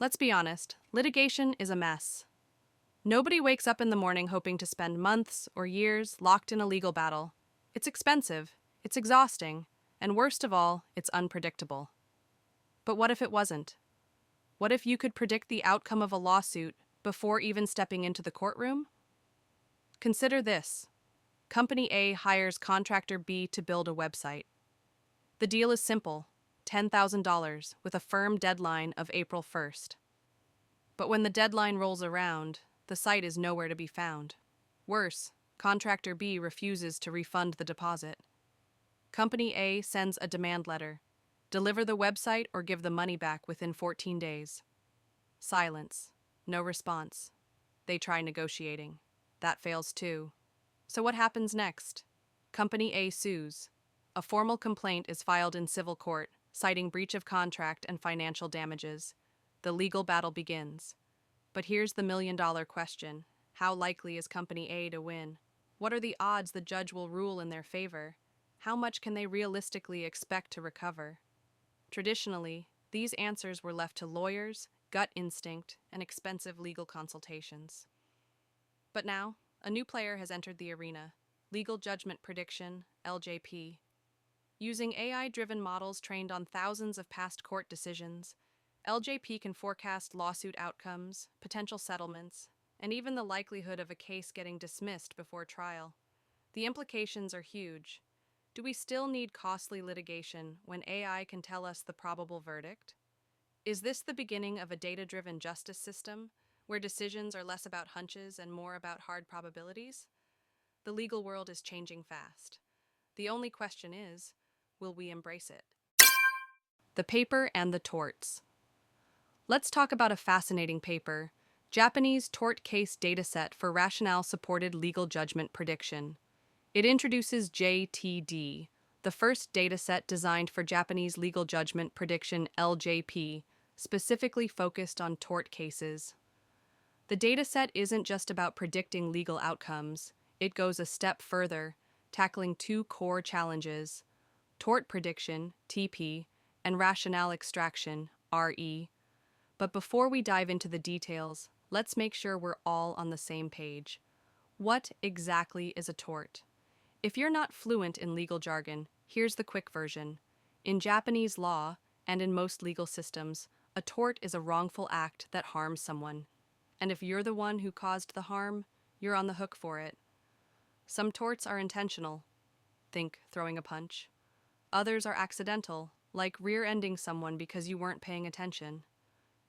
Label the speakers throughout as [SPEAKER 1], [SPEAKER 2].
[SPEAKER 1] Let's be honest, litigation is a mess. Nobody wakes up in the morning hoping to spend months or years locked in a legal battle. It's expensive, it's exhausting, and worst of all, it's unpredictable. But what if it wasn't? What if you could predict the outcome of a lawsuit before even stepping into the courtroom? Consider this. Company A hires contractor B to build a website. The deal is simple, $10,000 with a firm deadline of April 1st. But when the deadline rolls around, the site is nowhere to be found. Worse, contractor B refuses to refund the deposit. Company A sends a demand letter. Deliver the website or give the money back within 14 days. Silence. No response. They try negotiating. That fails too. So what happens next? Company A sues. A formal complaint is filed in civil court, citing breach of contract and financial damages. The legal battle begins. But here's the million-dollar question. How likely is Company A to win? What are the odds the judge will rule in their favor? How much can they realistically expect to recover? Traditionally, these answers were left to lawyers, gut instinct, and expensive legal consultations. But now, a new player has entered the arena, legal judgment prediction, LJP. Using AI-driven models trained on thousands of past court decisions, LJP can forecast lawsuit outcomes, potential settlements, and even the likelihood of a case getting dismissed before trial. The implications are huge. Do we still need costly litigation when AI can tell us the probable verdict? Is this the beginning of a data-driven justice system, where decisions are less about hunches and more about hard probabilities? The legal world is changing fast. The only question is, will we embrace it? The paper and the torts. Let's talk about a fascinating paper, Japanese Tort Case Dataset for Rationale-Supported Legal Judgment Prediction. It introduces JTD, the first dataset designed for Japanese legal judgment prediction LJP, specifically focused on tort cases. The dataset isn't just about predicting legal outcomes, it goes a step further, tackling two core challenges: tort prediction, TP, and rationale extraction, RE. But before we dive into the details, let's make sure we're all on the same page. What exactly is a tort? If you're not fluent in legal jargon, here's the quick version. In Japanese law, and in most legal systems, a tort is a wrongful act that harms someone. And if you're the one who caused the harm, you're on the hook for it. Some torts are intentional. Think throwing a punch. Others are accidental, like rear-ending someone because you weren't paying attention.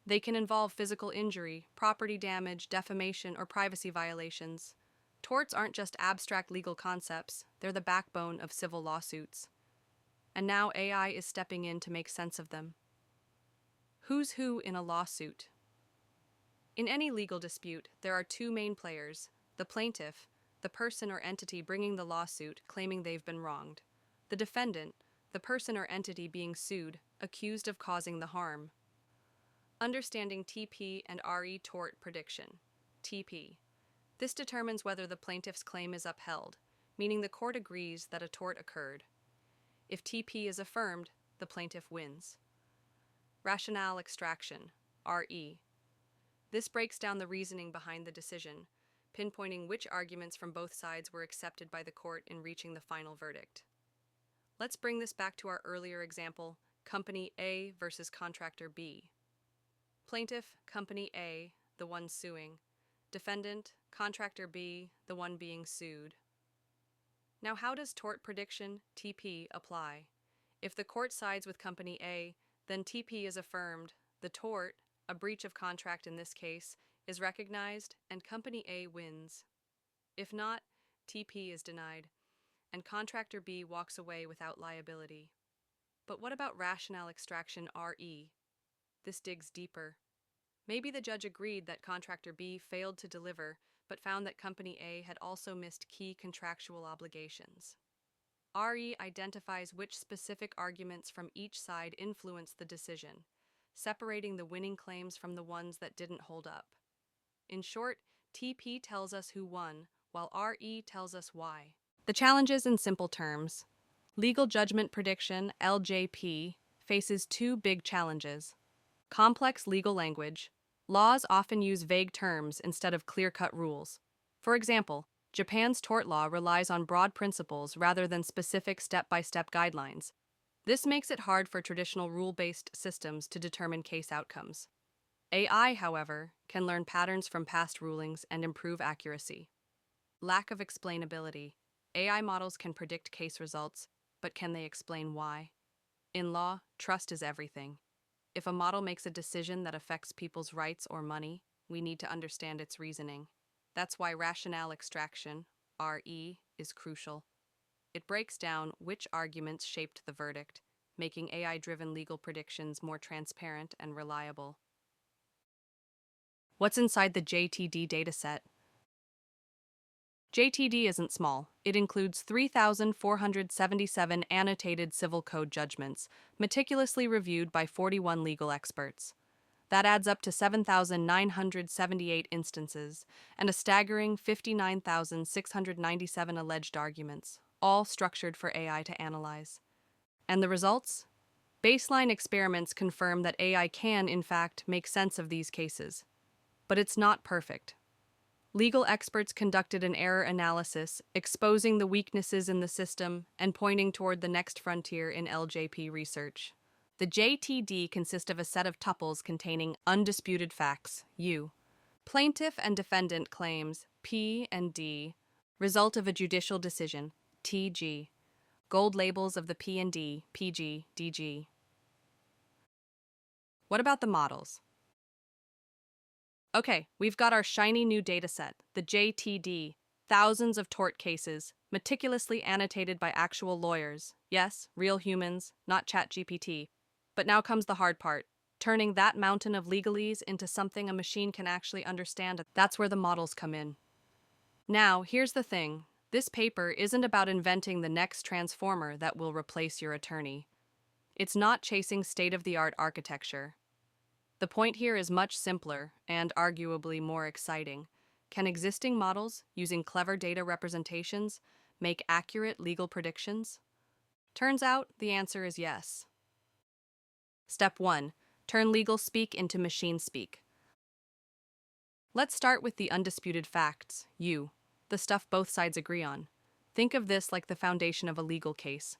[SPEAKER 1] They can involve physical injury, property damage, defamation, or privacy violations. Torts aren't just abstract legal concepts, they're the backbone of civil lawsuits. And now AI is stepping in to make sense of them. Who's who in a lawsuit? In any legal dispute, there are two main players: the plaintiff, the person or entity bringing the lawsuit claiming they've been wronged; the defendant, the person or entity being sued, accused of causing the harm. Understanding TP and RE tort prediction. TP. This determines whether the plaintiff's claim is upheld, meaning the court agrees that a tort occurred. If TP is affirmed, the plaintiff wins. Rationale extraction, RE. This breaks down the reasoning behind the decision, pinpointing which arguments from both sides were accepted by the court in reaching the final verdict. Let's bring this back to our earlier example, Company A versus Contractor B. Plaintiff, Company A, the one suing. Defendant, Contractor B, the one being sued. Now, how does tort prediction, TP, apply? If the court sides with Company A, then TP is affirmed, the tort, a breach of contract in this case, is recognized, and Company A wins. If not, TP is denied, and Contractor B walks away without liability. But what about rationale extraction, RE? This digs deeper. Maybe the judge agreed that Contractor B failed to deliver, but found that Company A had also missed key contractual obligations. RE identifies which specific arguments from each side influenced the decision, separating the winning claims from the ones that didn't hold up. In short, TP tells us who won, while RE tells us why. The challenges in simple terms. Legal judgment prediction, LJP, faces two big challenges. Complex legal language. Laws often use vague terms instead of clear-cut rules. For example, Japan's tort law relies on broad principles rather than specific step-by-step guidelines. This makes it hard for traditional rule-based systems to determine case outcomes. AI, however, can learn patterns from past rulings and improve accuracy. Lack of explainability. AI models can predict case results, but can they explain why? In law, trust is everything. If a model makes a decision that affects people's rights or money, we need to understand its reasoning. That's why rationale extraction, RE, is crucial. It breaks down which arguments shaped the verdict, making AI-driven legal predictions more transparent and reliable. What's inside the JTD dataset? JTD isn't small. It includes 3,477 annotated civil code judgments, meticulously reviewed by 41 legal experts. That adds up to 7,978 instances and a staggering 59,697 alleged arguments, all structured for AI to analyze. And the results? Baseline experiments confirm that AI can, in fact, make sense of these cases. But it's not perfect. Legal experts conducted an error analysis, exposing the weaknesses in the system and pointing toward the next frontier in LJP research. The JTD consists of a set of tuples containing undisputed facts, U. Plaintiff and defendant claims, P and D. Result of a judicial decision, TG. Gold labels of the P and D, PG, DG. What about the models? Okay, we've got our shiny new dataset, the JTD, thousands of tort cases, meticulously annotated by actual lawyers. Yes, real humans, not ChatGPT. But now comes the hard part, turning that mountain of legalese into something a machine can actually understand. That's where the models come in. Now, here's the thing. This paper isn't about inventing the next transformer that will replace your attorney. It's not chasing state-of-the-art architecture. The point here is much simpler and arguably more exciting. Can existing models, using clever data representations, make accurate legal predictions? Turns out the answer is yes. Step 1. Turn legal speak into machine speak. Let's start with the undisputed facts, U, the stuff both sides agree on. Think of this like the foundation of a legal case.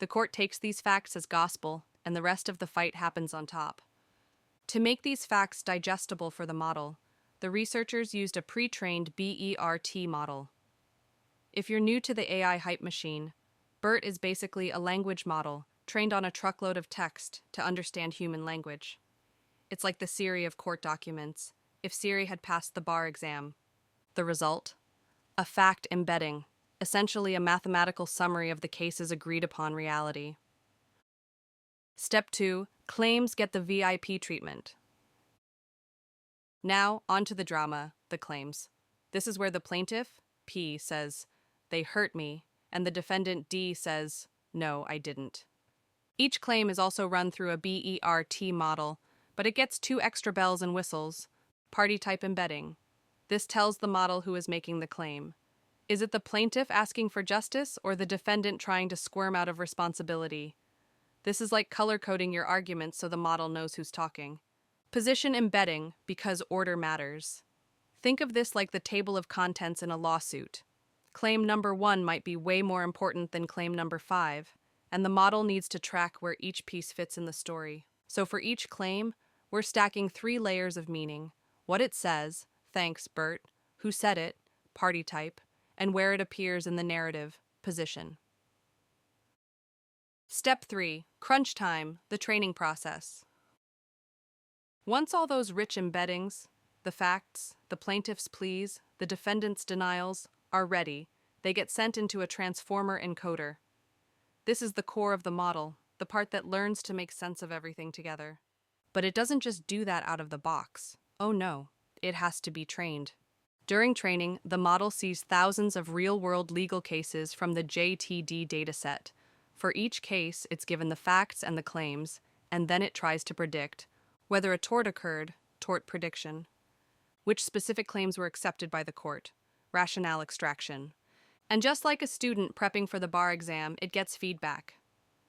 [SPEAKER 1] The court takes these facts as gospel, and the rest of the fight happens on top. To make these facts digestible for the model, the researchers used a pre-trained BERT model. If you're new to the AI hype machine, BERT is basically a language model trained on a truckload of text to understand human language. It's like the Siri of court documents, if Siri had passed the bar exam. The result? A fact embedding, essentially a mathematical summary of the case's agreed-upon reality. Step 2. Claims get the VIP treatment. Now, on to the drama, the claims. This is where the plaintiff, P, says, "They hurt me," and the defendant, D, says, "No, I didn't." Each claim is also run through a BERT model, but it gets 2 extra bells and whistles. Party type embedding. This tells the model who is making the claim. Is it the plaintiff asking for justice or the defendant trying to squirm out of responsibility? This is like color-coding your arguments so the model knows who's talking. Position embedding, because order matters. Think of this like the table of contents in a lawsuit. Claim number 1 might be way more important than claim number 5, and the model needs to track where each piece fits in the story. So for each claim, we're stacking 3 layers of meaning: what it says, thanks Bert, who said it, party type, and where it appears in the narrative, position. Step 3. Crunch time, the training process. Once all those rich embeddings, the facts, the plaintiff's pleas, the defendant's denials, are ready, they get sent into a transformer encoder. This is the core of the model, the part that learns to make sense of everything together. But it doesn't just do that out of the box. Oh no, it has to be trained. During training, the model sees thousands of real-world legal cases from the JTD dataset. For each case, it's given the facts and the claims, and then it tries to predict whether a tort occurred, tort prediction, which specific claims were accepted by the court, rationale extraction. And just like a student prepping for the bar exam, it gets feedback.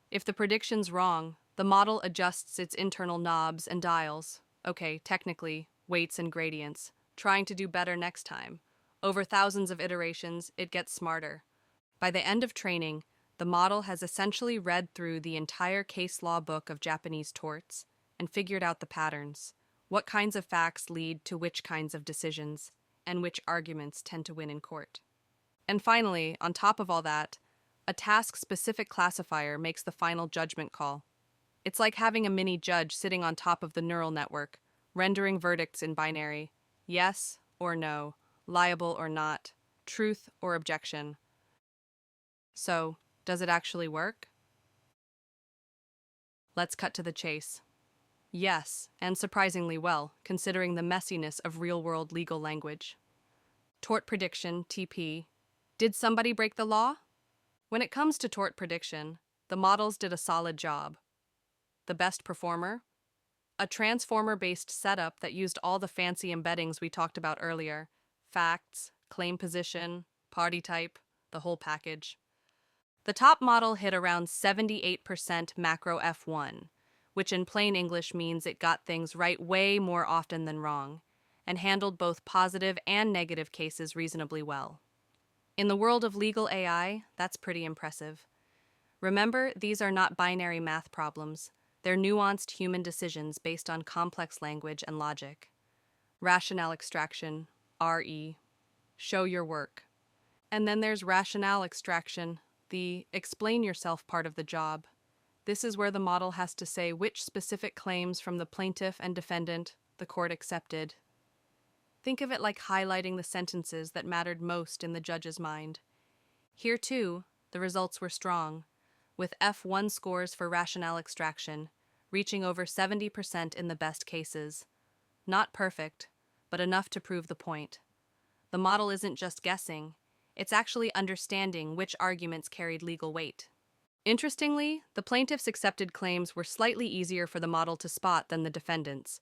[SPEAKER 1] If the prediction's wrong, The model adjusts its internal knobs and dials. Okay, technically, weights and gradients, trying to do better next time. Over thousands of iterations, it gets smarter. By the end of training, the model has essentially read through the entire case law book of Japanese torts and figured out the patterns. What kinds of facts lead to which kinds of decisions, and which arguments tend to win in court. And finally, on top of all that, a task-specific classifier makes the final judgment call. It's like having a mini judge sitting on top of the neural network, rendering verdicts in binary: yes or no, liable or not, truth or objection. So, does it actually work? Let's cut to the chase. Yes, and surprisingly well, considering the messiness of real-world legal language. Tort prediction, TP. Did somebody break the law? When it comes to tort prediction, the models did a solid job. The best performer? A transformer-based setup that used all the fancy embeddings we talked about earlier: facts, claim position, party type, the whole package. The top model hit around 78% macro F1, which in plain English means it got things right way more often than wrong, and handled both positive and negative cases reasonably well. In the world of legal AI, that's pretty impressive. Remember, these are not binary math problems. They're nuanced human decisions based on complex language and logic. Rationale extraction, RE. Show your work. And then there's rationale extraction, the explain yourself part of the job. This is where the model has to say which specific claims from the plaintiff and defendant the court accepted. Think of it like highlighting the sentences that mattered most in the judge's mind. Here, too, the results were strong, with F1 scores for rationale extraction, reaching over 70% in the best cases. Not perfect, but enough to prove the point. The model isn't just guessing, it's actually understanding which arguments carried legal weight. Interestingly, the plaintiff's accepted claims were slightly easier for the model to spot than the defendant's.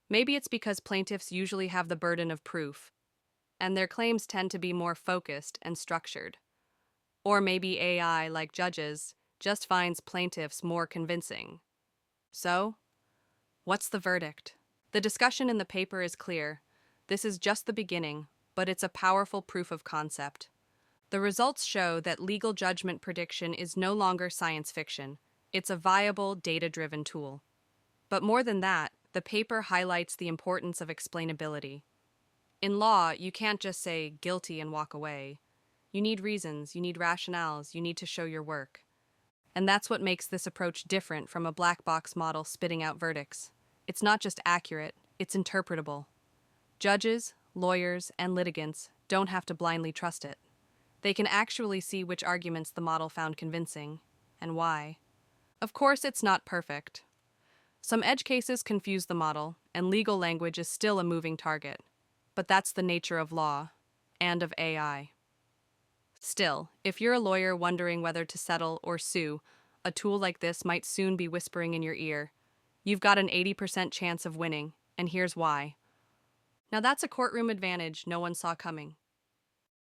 [SPEAKER 1] Maybe it's because plaintiffs usually have the burden of proof, and their claims tend to be more focused and structured. Or maybe AI, like judges, just finds plaintiffs more convincing. So, what's the verdict? The discussion in the paper is clear. This is just the beginning, but it's a powerful proof of concept. The results show that legal judgment prediction is no longer science fiction. It's a viable, data-driven tool. But more than that, the paper highlights the importance of explainability. In law, you can't just say guilty and walk away. You need reasons, you need rationales, you need to show your work. And that's what makes this approach different from a black box model spitting out verdicts. It's not just accurate, it's interpretable. Judges, lawyers, and litigants don't have to blindly trust it. They can actually see which arguments the model found convincing, and why. Of course, it's not perfect. Some edge cases confuse the model, and legal language is still a moving target. But that's the nature of law, and of AI. Still, if you're a lawyer wondering whether to settle or sue, a tool like this might soon be whispering in your ear. You've got an 80% chance of winning, and here's why. Now that's a courtroom advantage no one saw coming.